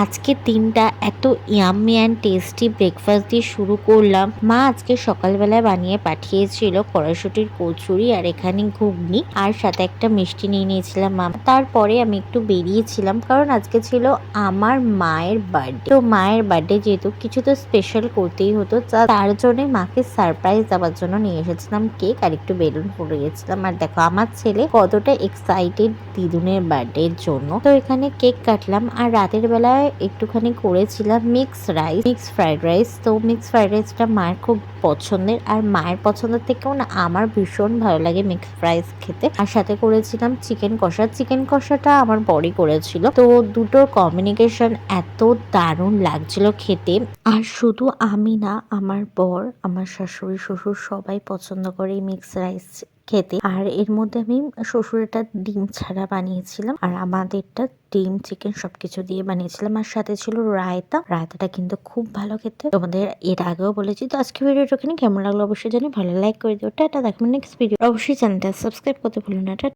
আজকের দিনটা এত ইয়াম্মি অ্যান্ড টেস্টি ব্রেকফাস্ট দিয়ে শুরু করলাম। মা আজকে সকালবেলায় বানিয়ে পাঠিয়েছিল কড়াইশুটির কচুরি আর এখানে ঘুগনি, আর সাথে একটা মিষ্টি নিয়ে নিয়েছিলাম মা। তারপরে আমি একটু বেরিয়েছিলাম কারণ আজকে ছিল আমার মায়ের বার্থডে। তো মায়ের বার্থডে যেহেতু কিছু তো স্পেশাল করতেই হতো, তার জন্য মাকে সারপ্রাইজ দেওয়ার জন্য নিয়ে এসেছিলাম কেক আর একটু বেলুন ফুলে গেছিলাম। আর দেখো আমার ছেলে কতটা এক্সাইটেড দিদুনের বার্থডে এর জন্য। তো এখানে কেক কাটলাম আর রাতের বেলায় একটুখানি করেছিলাম মিক্স ফ্রাইড রাইস। তো মিক্স ফ্রাইড রাইসটা মায়ের খুব পছন্দের, আর মায়ের পছন্দের থেকেও না আমার ভীষণ ভালো লাগে মিক্স ফ্রাইস খেতে। আর সাথে করেছিলাম চিকেন কষাটা আমার বড়ি করেছিল। তো দুটোর কম্বিনেশন এত দারুণ লাগছিল খেতে। আর শুধু আমি না, আমার বর, আমার শাশুড়ি, শ্বশুর সবাই পছন্দ করে এই মিক্স রাইস খেতে। আর এর মধ্যে আমি শ্বশুরেরটা ডিম ছাড়া বানিয়েছিলাম আর আমাদেরটা ডিম চিকেন সবকিছু দিয়ে বানিয়েছিলাম। আর সাথে ছিল রায়তাটা কিন্তু খুব ভালো খেতে, তোমাদের এর আগেও বলেছি। তো আজকে ভিডিওটা কেমন লাগলো অবশ্যই জানি, ভালো লাইক করে দিও। টাটা, দেখো নেক্সট ভিডিও। অবশ্যই চ্যানেলটা সাবস্ক্রাইব করতে ভুলো না।